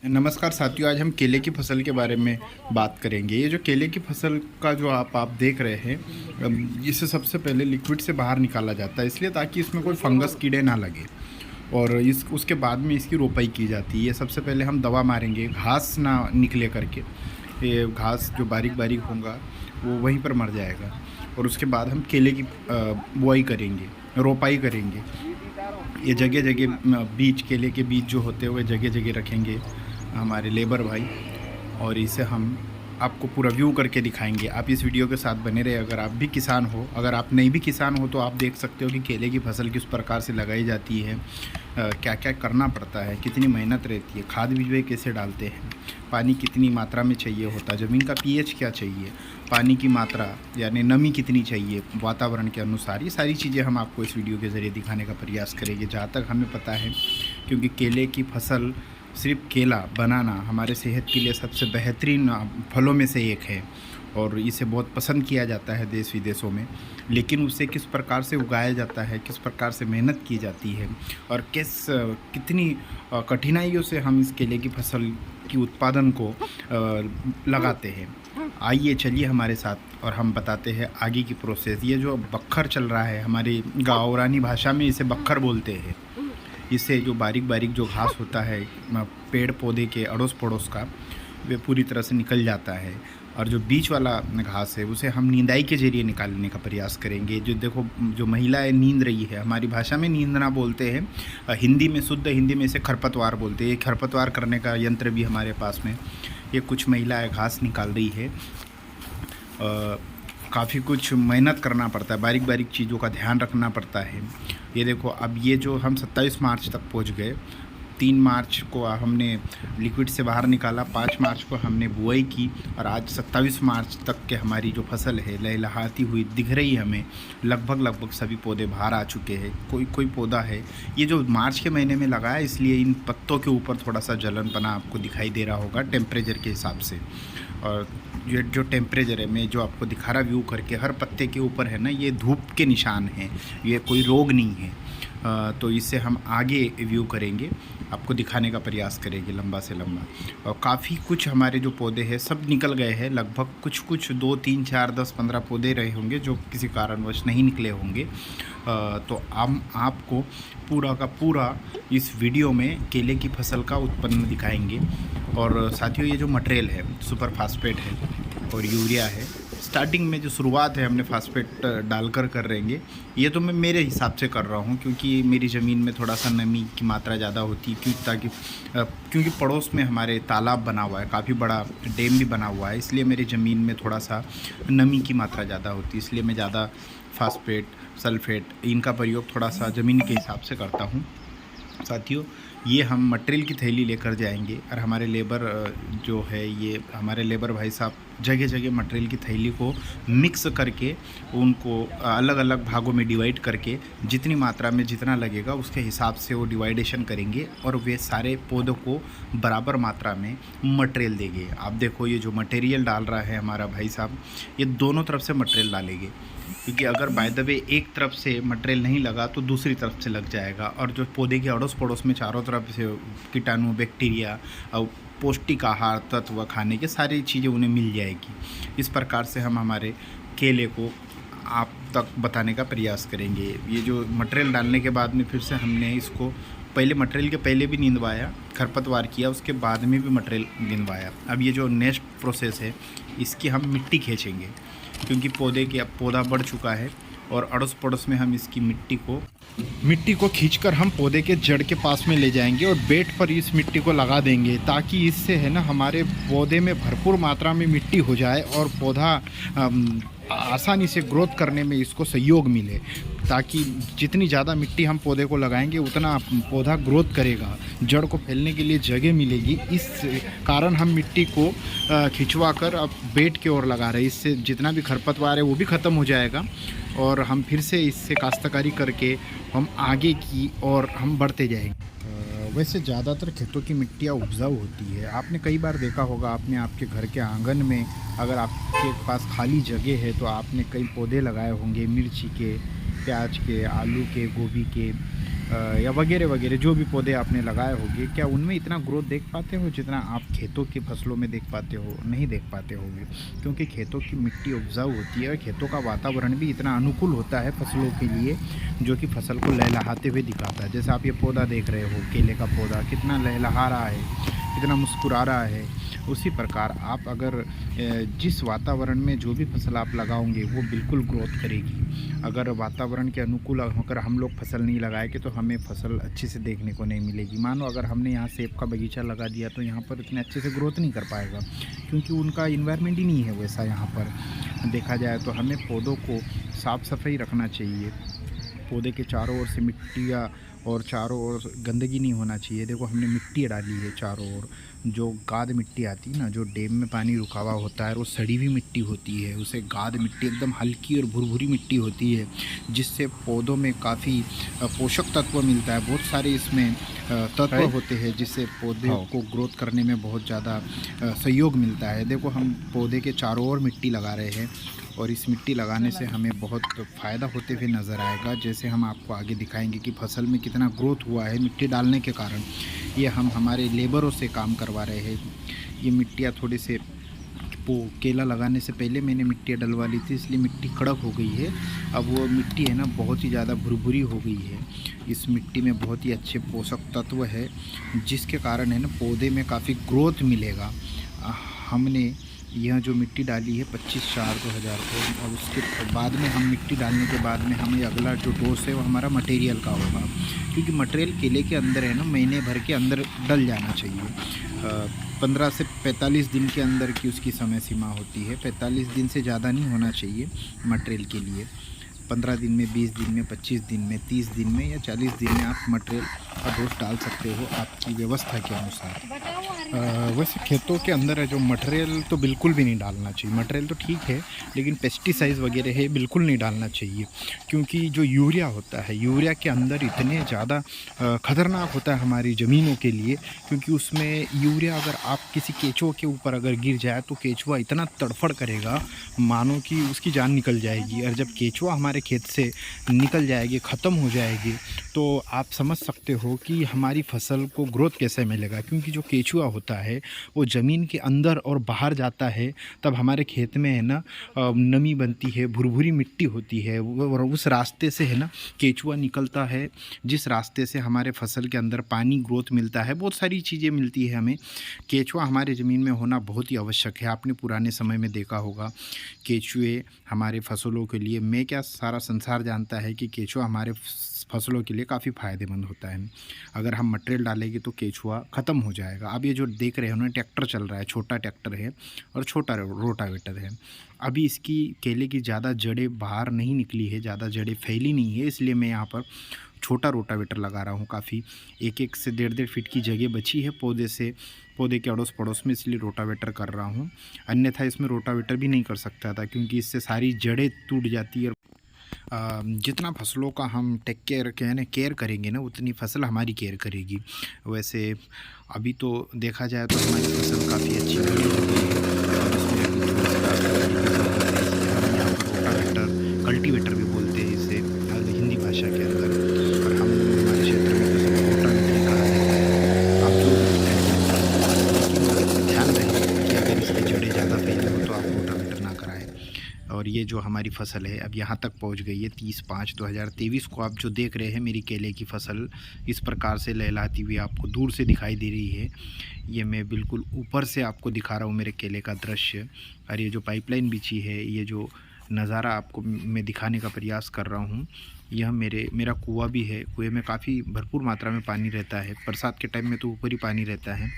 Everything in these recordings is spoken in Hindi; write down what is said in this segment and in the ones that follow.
नमस्कार साथियों, आज हम केले की फसल के बारे में बात करेंगे। ये जो केले की फसल का जो आप देख रहे हैं, इसे सबसे पहले लिक्विड से बाहर निकाला जाता है, इसलिए ताकि इसमें कोई फंगस कीड़े ना लगे। और इस उसके बाद में इसकी रोपाई की जाती है। ये सबसे पहले हम दवा मारेंगे, घास ना निकले करके। ये घास जो बारीक बारीक होगा वो वहीं पर मर जाएगा। और उसके बाद हम केले की बुआई करेंगे, रोपाई करेंगे। ये जगह जगह बीज, केले के बीज जो होते हैं वो जगह जगह रखेंगे हमारे लेबर भाई। और इसे हम आपको पूरा व्यू करके दिखाएंगे। आप इस वीडियो के साथ बने रहे। अगर आप भी किसान हो, अगर आप नहीं भी किसान हो, तो आप देख सकते हो कि केले की फसल किस प्रकार से लगाई जाती है, क्या क्या करना पड़ता है, कितनी मेहनत रहती है, खाद बीज वे कैसे डालते हैं, पानी कितनी मात्रा में चाहिए होता है, ज़मीन का पीएच क्या चाहिए, पानी की मात्रा यानी नमी कितनी चाहिए वातावरण के अनुसार। ये सारी चीज़ें हम आपको इस वीडियो के ज़रिए दिखाने का प्रयास करेंगे जहाँ तक हमें पता है। क्योंकि केले की फसल, सिर्फ केला बनाना हमारे सेहत के लिए सबसे बेहतरीन फलों में से एक है और इसे बहुत पसंद किया जाता है देश विदेशों में। लेकिन उसे किस प्रकार से उगाया जाता है, किस प्रकार से मेहनत की जाती है और कितनी कठिनाइयों से हम इस केले की फसल की उत्पादन को लगाते हैं। आइए चलिए हमारे साथ और हम बताते हैं आगे की प्रोसेस। ये जो बक्खर चल रहा है, हमारी गाँवरानी भाषा में इसे बक्खर बोलते हैं। इससे जो बारीक बारीक जो घास होता है पेड़ पौधे के अड़ोस पड़ोस का, वे पूरी तरह से निकल जाता है। और जो बीच वाला घास है उसे हम नींदाई के जरिए निकालने का प्रयास करेंगे। जो देखो, जो महिलाएं नींद रही है, हमारी भाषा में नींदना बोलते हैं, हिंदी में, शुद्ध हिंदी में इसे खरपतवार बोलते हैं। ये खरपतवार करने का यंत्र भी हमारे पास में। ये कुछ महिलाएं घास निकाल रही है। काफ़ी कुछ मेहनत करना पड़ता है, बारीक बारीक चीज़ों का ध्यान रखना पड़ता है। ये देखो, अब ये जो हम 27 मार्च तक पहुंच गए। 3 मार्च को हमने लिक्विड से बाहर निकाला, 5 मार्च को हमने बुआई की और आज 27 मार्च तक के हमारी जो फसल है लहलहाती हुई दिख रही है हमें। लगभग सभी पौधे बाहर आ चुके हैं। कोई कोई पौधा है, ये जो मार्च के महीने में लगा है, इसलिए इन पत्तों के ऊपर थोड़ा सा जलनपना आपको दिखाई दे रहा होगा टेम्परेचर के हिसाब से। और ये जो टेम्परेचर है, मैं जो आपको दिखा रहा व्यू करके, हर पत्ते के ऊपर है ना, ये धूप के निशान हैं, ये कोई रोग नहीं है। तो इससे हम आगे व्यू करेंगे, आपको दिखाने का प्रयास करेंगे लंबा से लंबा। और काफ़ी कुछ हमारे जो पौधे हैं सब निकल गए हैं। लगभग कुछ 2 3 4 10 15 पौधे रहे होंगे जो किसी कारणवश नहीं निकले होंगे। तो हम आपको पूरा का पूरा इस वीडियो में केले की फसल का उत्पन्न दिखाएंगे। और साथियों, ये जो मटेरियल है सुपर फास्फेट है और यूरिया है। स्टार्टिंग में जो शुरुआत है हमने फास्फेट डालकर कर रहेंगे। ये तो मैं मेरे हिसाब से कर रहा हूँ, क्योंकि मेरी ज़मीन में थोड़ा सा नमी की मात्रा ज़्यादा होती है। क्योंकि पड़ोस में हमारे तालाब बना हुआ है, काफ़ी बड़ा डैम भी बना हुआ है, इसलिए मेरी ज़मीन में थोड़ा सा नमी की मात्रा ज़्यादा होती है। इसलिए मैं ज़्यादा फास्फेट, सल्फेट इनका प्रयोग थोड़ा सा ज़मीन के हिसाब से करता हूँ। साथियों, ये हम मटेरियल की थैली लेकर जाएंगे और हमारे लेबर जो है, ये हमारे लेबर भाई साहब जगह जगह मटेरियल की थैली को मिक्स करके, उनको अलग अलग भागों में डिवाइड करके, जितनी मात्रा में जितना लगेगा उसके हिसाब से वो डिवाइडेशन करेंगे और वे सारे पौधों को बराबर मात्रा में मटेरियल देंगे। आप देखो, ये जो मटेरियल डाल रहा है हमारा भाई साहब, ये दोनों तरफ से मटेरियल डालेंगे। क्योंकि अगर बाय द वे एक तरफ से मटेरियल नहीं लगा तो दूसरी तरफ से लग जाएगा। और जो पौधे के अड़ोस पड़ोस में चारों तरफ से कीटाणु, बैक्टीरिया और पौष्टिक आहार तत्व खाने के सारी चीज़ें उन्हें मिल जाएगी। इस प्रकार से हम हमारे केले को आप तक बताने का प्रयास करेंगे। ये जो मटेरियल डालने के बाद में फिर से हमने इसको मटेरियल के पहले भी नींदवाया, खरपतवार किया, उसके बाद में भी मटेरियल नींदवाया। अब ये जो नेक्स्ट प्रोसेस है, इसकी हम मिट्टी खींचेंगे। क्योंकि पौधा बढ़ चुका है और अड़ोस पड़ोस में हम इसकी मिट्टी को खींचकर हम पौधे के जड़ के पास में ले जाएंगे और बेड पर इस मिट्टी को लगा देंगे, ताकि इससे है ना हमारे पौधे में भरपूर मात्रा में मिट्टी हो जाए और पौधा आसानी से ग्रोथ करने में इसको सहयोग मिले। ताकि जितनी ज़्यादा मिट्टी हम पौधे को लगाएंगे उतना पौधा ग्रोथ करेगा, जड़ को फैलने के लिए जगह मिलेगी। इस कारण हम मिट्टी को खिंचवा कर अब बेड की ओर लगा रहे हैं। इससे जितना भी खरपतवार है वो भी ख़त्म हो जाएगा और हम फिर से इससे काश्तकारी करके हम आगे की ओर हम बढ़ते जाएंगे। वैसे ज़्यादातर खेतों की मिट्टियाँ उपजाऊ होती है। आपने कई बार देखा होगा, आपने आपके घर के आंगन में अगर आपके पास खाली जगह है तो आपने कई पौधे लगाए होंगे, मिर्ची के, प्याज के, आलू के, गोभी के, या वगैरह वगैरह जो भी पौधे आपने लगाए होंगे, क्या उनमें इतना ग्रोथ देख पाते हो जितना आप खेतों की फसलों में देख पाते हो? नहीं देख पाते होगे, क्योंकि खेतों की मिट्टी उपजाऊ होती है और खेतों का वातावरण भी इतना अनुकूल होता है फसलों के लिए, जो कि फसल को लहलहाते हुए दिखाता है। जैसे आप ये पौधा देख रहे हो, केले का पौधा कितना लहलहा रहा है, कितना मुस्कुरा रहा है। उसी प्रकार आप अगर जिस वातावरण में जो भी फसल आप लगाओगे वो बिल्कुल ग्रोथ करेगी। अगर वातावरण के अनुकूल होकर हम लोग फसल नहीं लगाएंगे तो हमें फसल अच्छे से देखने को नहीं मिलेगी। मानो अगर हमने यहाँ सेब का बगीचा लगा दिया तो यहाँ पर इतने अच्छे से ग्रोथ नहीं कर पाएगा, क्योंकि उनका इन्वायरमेंट ही नहीं है वैसा। यहाँ पर देखा जाए तो हमें पौधों को साफ़ सफाई रखना चाहिए। पौधे के चारों ओर से मिट्टियाँ और चारों ओर गंदगी नहीं होना चाहिए। देखो हमने मिट्टी डाली है चारों ओर, जो गाद मिट्टी आती है ना, जो डैम में पानी रुका हुआ होता है, वो सड़ी हुई मिट्टी होती है, उसे गाद मिट्टी एकदम हल्की और भुरभुरी मिट्टी होती है, जिससे पौधों में काफ़ी पोषक तत्व मिलता है। बहुत सारे इसमें तत्व होते हैं जिससे पौधे को ग्रोथ करने में बहुत ज़्यादा सहयोग मिलता है। देखो हम पौधे के चारों ओर मिट्टी लगा रहे हैं और इस मिट्टी लगाने से हमें बहुत फ़ायदा होते हुए नज़र आएगा। जैसे हम आपको आगे दिखाएंगे कि फसल में कितना ग्रोथ हुआ है मिट्टी डालने के कारण। ये हम हमारे लेबरों से काम करवा रहे हैं। ये मिट्टियाँ थोड़ी से केला लगाने से पहले मैंने मिट्टी डलवा ली थी, इसलिए मिट्टी कड़क हो गई है। अब वो मिट्टी है ना बहुत ही ज़्यादा भुरभुरी हो गई है। इस मिट्टी में बहुत ही अच्छे पोषक तत्व है, जिसके कारण है ना पौधे में काफ़ी ग्रोथ मिलेगा। हमने यह जो मिट्टी डाली है 25/4/2000 को, और उसके बाद में हम मिट्टी डालने के बाद में हमें अगला जो डोज है वो हमारा मटेरियल का होगा, क्योंकि मटेरियल केले के अंदर है ना महीने भर के अंदर डल जाना चाहिए। 15 से 45 दिन के अंदर की उसकी समय सीमा होती है। 45 दिन से ज़्यादा नहीं होना चाहिए मटेरियल के लिए। 15 दिन में, 20 दिन में, 25 दिन में, 30 दिन में या 40 दिन में आप मटेरियल का डोज डाल सकते हो आपकी व्यवस्था के अनुसार। वैसे खेतों के अंदर है जो मटेरियल तो बिल्कुल भी नहीं डालना चाहिए। मटेरियल तो ठीक है, लेकिन पेस्टिसाइड्स वगैरह है बिल्कुल नहीं डालना चाहिए, क्योंकि जो यूरिया होता है, यूरिया के अंदर इतने ज़्यादा ख़तरनाक होता है हमारी ज़मीनों के लिए। क्योंकि उसमें यूरिया अगर आप किसी केंचुए के ऊपर अगर गिर जाए तो केंचुआ इतना तड़फड़ करेगा मानो कि उसकी जान निकल जाएगी। और जब केंचुआ हमारे खेत से निकल जाएगी, ख़त्म हो जाएगी, तो आप समझ सकते हो कि हमारी फसल को ग्रोथ कैसे मिलेगा। क्योंकि जो केंचुआ होता है वो ज़मीन के अंदर और बाहर जाता है, तब हमारे खेत में है ना नमी बनती है, भुरभुरी मिट्टी होती है, और उस रास्ते से है ना केंचुआ निकलता है, जिस रास्ते से हमारे फसल के अंदर पानी ग्रोथ मिलता है, बहुत सारी चीज़ें मिलती है हमें। केंचुआ हमारे ज़मीन में होना बहुत ही आवश्यक है। आपने पुराने समय में देखा होगा केंचुए हमारे फसलों के लिए, मैं क्या सारा संसार जानता है कि केंचुआ हमारे फसलों के लिए काफ़ी फ़ायदेमंद होता है। अगर हम मटेरियल डालेंगे तो केंचुआ ख़त्म हो जाएगा। अब ये जो देख रहे हैं ना ट्रैक्टर चल रहा है, छोटा ट्रैक्टर है और छोटा रोटावेटर है। अभी इसकी केले की ज़्यादा जड़ें बाहर नहीं निकली है, ज़्यादा जड़ें फैली नहीं है, इसलिए मैं यहाँ पर छोटा रोटावेटर लगा रहा हूँ। काफ़ी 1-1 से 1.5 फीट की जगह बची है पौधे के अड़ोस पड़ोस में, इसलिए रोटावेटर कर रहा हूँ। अन्यथा इसमें रोटावेटर भी नहीं कर सकता था, क्योंकि इससे सारी जड़ें टूट जाती है। जितना फसलों का हम केयर करेंगे ना, उतनी फसल हमारी केयर करेगी। वैसे अभी तो देखा जाए तो हमारी फसल काफ़ी अच्छी बड़ी हो गई है, और इसमें अभी थोड़ा सा हम यहाँ पर रोटावेटर, कल्टीवेटर भी बोलते हैं इसे हिंदी भाषा के अंदर, और हम हमारे क्षेत्र में तो सब रोटावेटर ही कहा जाता है। आप जो लेकिन ध्यान रहे कि अगर इसकी जड़ें ज़्यादा फैली हो तो आप रोटावेटर ना कराएँ। और ये जो हमारी फसल है अब यहाँ तक पहुँच गई है 30/5/2023 को। आप जो देख रहे हैं मेरी केले की फसल इस प्रकार से लहलाती हुई आपको दूर से दिखाई दे रही है। ये मैं बिल्कुल ऊपर से आपको दिखा रहा हूँ मेरे केले का दृश्य। और ये जो पाइपलाइन बिछी है, ये जो नज़ारा आपको मैं दिखाने का प्रयास कर रहा हूँ, यह मेरा कुआँ भी है। कुएँ में काफ़ी भरपूर मात्रा में पानी रहता है। बरसात के टाइम में तो ऊपर ही पानी रहता है,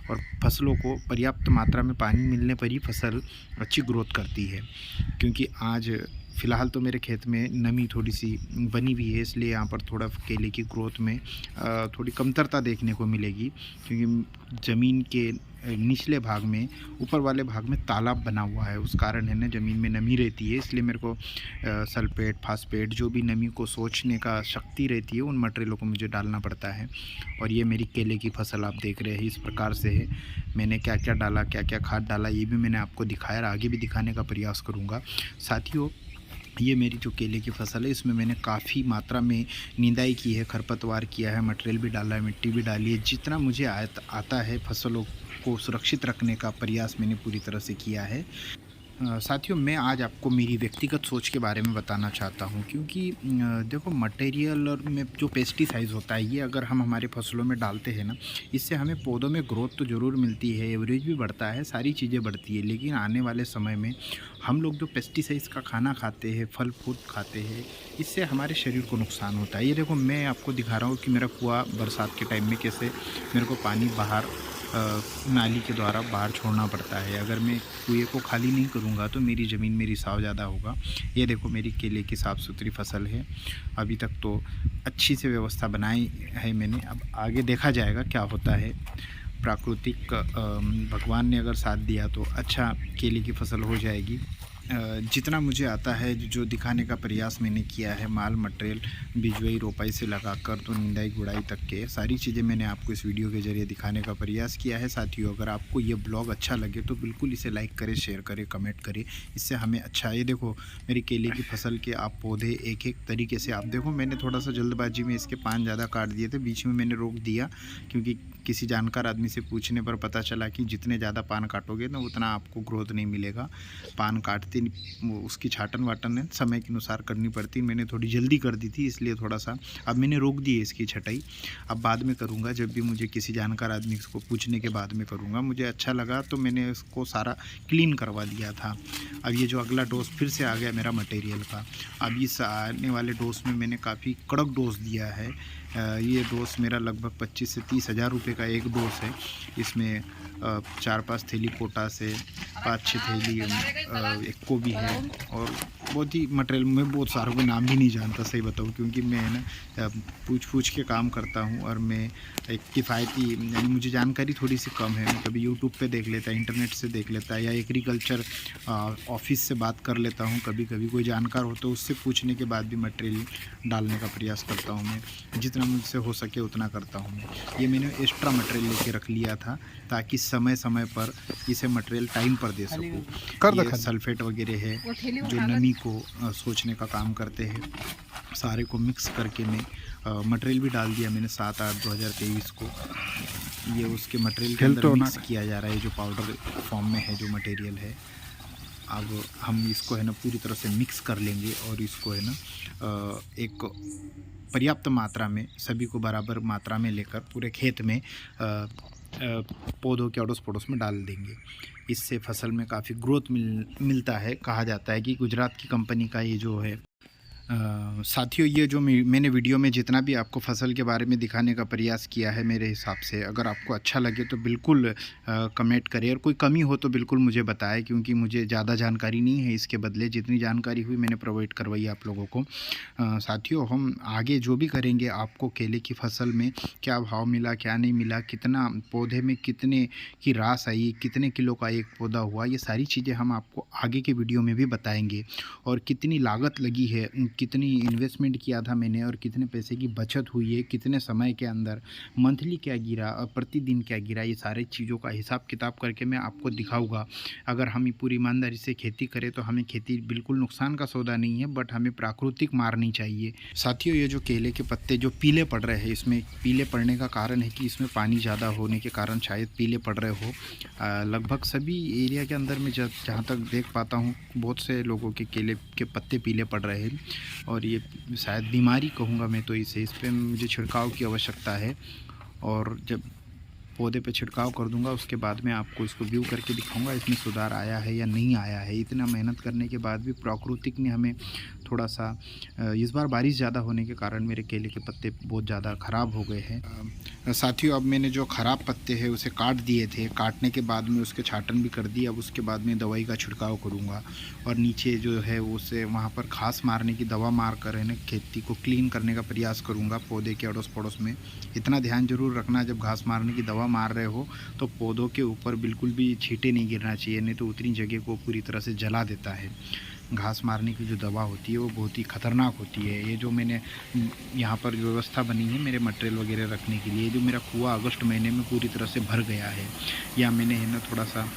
और फसलों को पर्याप्त मात्रा में पानी मिलने पर ही फसल अच्छी ग्रोथ करती है। क्योंकि आज फ़िलहाल तो मेरे खेत में नमी थोड़ी सी बनी हुई है, इसलिए यहाँ पर थोड़ा केले की ग्रोथ में थोड़ी कमतरता देखने को मिलेगी। क्योंकि ज़मीन के निचले भाग में, ऊपर वाले भाग में तालाब बना हुआ है, उस कारण है ना ज़मीन में नमी रहती है। इसलिए मेरे को सल्फेट, फास्फेट, जो भी नमी को सोखने का शक्ति रहती है, उन मटेरियलों को मुझे डालना पड़ता है। और ये मेरी केले की फसल आप देख रहे हैं इस प्रकार से है। मैंने क्या क्या डाला, क्या क्या खाद डाला, ये भी मैंने आपको दिखाया और आगे भी दिखाने का प्रयास करूँगा। साथियों, ये मेरी जो केले की फसल है इसमें मैंने काफ़ी मात्रा में निंदाई की है, खरपतवार किया है, मटेरियल भी डाला है, मिट्टी भी डाली है। जितना मुझे आता है फसलों को सुरक्षित रखने का प्रयास मैंने पूरी तरह से किया है। साथियों, मैं आज आपको मेरी व्यक्तिगत सोच के बारे में बताना चाहता हूँ, क्योंकि देखो, मटेरियल और में जो पेस्टिसाइड होता है ये अगर हम हमारे फसलों में डालते हैं ना, इससे हमें पौधों में ग्रोथ तो ज़रूर मिलती है, एवरेज भी बढ़ता है, सारी चीज़ें बढ़ती है। लेकिन आने वाले समय में हम लोग जो पेस्टिसाइड्स का खाना खाते हैं, फल फूल खाते हैं, इससे हमारे शरीर को नुकसान होता है। ये देखो, मैं आपको दिखा रहा हूँ कि मेरा कुआँ बरसात के टाइम में कैसे मेरे को पानी बाहर नाली के द्वारा बाहर छोड़ना पड़ता है। अगर मैं कुएँ को खाली नहीं करूँगा तो मेरी ज़मीन में रिसाव ज़्यादा होगा। ये देखो, मेरी केले की साफ़ सुथरी फसल है। अभी तक तो अच्छी से व्यवस्था बनाई है मैंने, अब आगे देखा जाएगा क्या होता है। प्राकृतिक भगवान ने अगर साथ दिया तो अच्छा केले की फसल हो जाएगी। जितना मुझे आता है, जो दिखाने का प्रयास मैंने किया है, माल मटेरियल बिजवाई रोपाई से लगाकर तो निंदाई गुड़ाई तक के सारी चीज़ें मैंने आपको इस वीडियो के ज़रिए दिखाने का प्रयास किया है। साथियों, अगर आपको ये ब्लॉग अच्छा लगे तो बिल्कुल इसे लाइक करें, शेयर करें, कमेंट करें, इससे हमें अच्छा। ये देखो, मेरी केले की फसल के आप पौधे एक एक तरीके से आप देखो। मैंने थोड़ा सा जल्दबाजी में इसके पान ज़्यादा काट दिए थे, बीच में मैंने रोक दिया, क्योंकि किसी जानकार आदमी से पूछने पर पता चला कि जितने ज़्यादा पान काटोगे ना उतना आपको ग्रोथ नहीं मिलेगा। पान काटते उसकी छाटन वाटन समय के अनुसार करनी पड़ती। मैंने थोड़ी जल्दी कर दी थी, इसलिए थोड़ा सा अब मैंने रोक दी है इसकी छटाई। अब बाद में करूँगा, जब भी मुझे किसी जानकार आदमी को पूछने के बाद में करूँगा। मुझे अच्छा लगा तो मैंने इसको सारा क्लीन करवा दिया था। अब ये जो अगला डोज फिर से आ गया मेरा मटेरियल का, अब इस आने वाले डोज में मैंने काफ़ी कड़क डोज दिया है। ये डोज मेरा लगभग 25 से 30 हज़ार रुपये का एक डोज है। इसमें 4-5 थैली पोटास है, 5-6 थैली एक्को भी है, और बहुत ही मटेरियल। मैं बहुत सारों के नाम भी नहीं जानता, सही बताऊँ, क्योंकि मैं ना पूछ के काम करता हूँ, और मैं एक किफ़ायती, यानी मुझे जानकारी थोड़ी सी कम है। मैं कभी यूट्यूब पे देख लेता, इंटरनेट से देख लेता, या एग्रीकल्चर ऑफिस से बात कर लेता हूँ। कभी कभी कोई जानकार हो तो उससे पूछने के बाद भी मटेरियल डालने का प्रयास करता हूँ। मैं जितना मुझसे हो सके उतना करता हूँ। मैं ये मैंने एक्स्ट्रा मटेरियल लेके रख लिया था, ताकि समय समय पर इसे मटेरियल टाइम पर दे सकूँ। ये सल्फेट वगैरह है जो नमी को सोचने का काम करते हैं, सारे को मिक्स करके मैं मटेरियल भी डाल दिया मैंने 7/8/2023 को। ये उसके मटेरियल के अंदर मिक्स किया जा रहा है, जो पाउडर फॉर्म में है जो मटेरियल है। अब हम इसको है ना पूरी तरह से मिक्स कर लेंगे, और इसको है ना एक पर्याप्त मात्रा में सभी को बराबर मात्रा में लेकर पूरे खेत में पौधों के अड़ोस पड़ोस में डाल देंगे। इससे फसल में काफ़ी ग्रोथ मिलता है। कहा जाता है कि गुजरात की कंपनी का ये जो है साथियों, ये जो मैंने वीडियो में जितना भी आपको फसल के बारे में दिखाने का प्रयास किया है, मेरे हिसाब से अगर आपको अच्छा लगे तो बिल्कुल कमेंट करें, और कोई कमी हो तो बिल्कुल मुझे बताएं, क्योंकि मुझे ज़्यादा जानकारी नहीं है। इसके बदले जितनी जानकारी हुई मैंने प्रोवाइड करवाई आप लोगों को। साथियों, हम आगे जो भी करेंगे, आपको केले की फसल में क्या भाव मिला, क्या नहीं मिला, कितना पौधे में कितने की रास आई, कितने किलो का एक पौधा हुआ, ये सारी चीज़ें हम आपको आगे के वीडियो में भी बताएँगे। और कितनी लागत लगी है, कितनी इन्वेस्टमेंट किया था मैंने, और कितने पैसे की बचत हुई है, कितने समय के अंदर मंथली क्या गिरा और प्रतिदिन क्या गिरा, ये सारी चीज़ों का हिसाब किताब करके मैं आपको दिखाऊंगा। अगर हम पूरी ईमानदारी से खेती करें तो हमें खेती बिल्कुल नुकसान का सौदा नहीं है, बट हमें प्राकृतिक मारनी चाहिए। साथियों, ये जो केले के पत्ते जो पीले पड़ रहे हैं, इसमें पीले पड़ने का कारण है कि इसमें पानी ज़्यादा होने के कारण शायद पीले पड़ रहे हो। लगभग सभी एरिया के अंदर में जहाँ तक देख पाता हूँ, बहुत से लोगों के केले के पत्ते पीले पड़ रहे हैं, और ये शायद बीमारी कहूँगा मैं तो इसे। इस पर मुझे छिड़काव की आवश्यकता है, और जब पौधे पे छिड़काव कर दूंगा उसके बाद में आपको इसको व्यू करके दिखाऊंगा इसमें सुधार आया है या नहीं आया है। इतना मेहनत करने के बाद भी प्राकृतिक ने हमें थोड़ा सा, इस बार बारिश ज़्यादा होने के कारण मेरे केले के पत्ते बहुत ज़्यादा ख़राब हो गए हैं। साथियों, अब मैंने जो ख़राब पत्ते हैं उसे काट दिए थे, काटने के बाद में उसके छाटन भी कर दी। अब उसके बाद में दवाई का छिड़काव करूँगा, और नीचे जो है उसे वहाँ पर घास मारने की दवा मार कर है ना खेती को क्लीन करने का प्रयास करूँगा पौधे के अड़ोस पड़ोस में। इतना ध्यान जरूर रखना, जब घास मारने की दवा मार रहे हो तो पौधों के ऊपर बिल्कुल भी छींटे नहीं गिरना चाहिए, नहीं तो उतनी जगह को पूरी तरह से जला देता है। घास मारने की जो दवा होती है वो बहुत ही ख़तरनाक होती है। ये जो मैंने यहाँ पर जो व्यवस्था बनी है मेरे मटेरियल वगैरह रखने के लिए, जो मेरा कुआँ अगस्त महीने में पूरी तरह से भर गया है, या मैंने है ना थोड़ा सा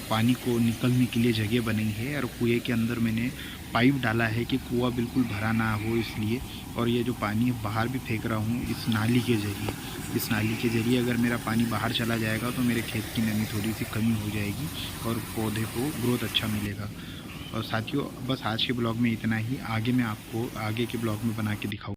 पानी को निकलने के लिए जगह बनी है, और कुएँ के अंदर मैंने पाइप डाला है कि कुआँ बिल्कुल भरा ना हो इसलिए। और ये जो पानी बाहर भी फेंक रहा हूँ इस नाली के ज़रिए। इस नाली के ज़रिए अगर मेरा पानी बाहर चला जाएगा तो मेरे खेत की नमी थोड़ी सी कमी हो जाएगी और पौधे को ग्रोथ अच्छा मिलेगा। और साथियों, बस आज के ब्लॉग में इतना ही। आगे मैं आपको आगे के ब्लॉग में बना के दिखाऊँ।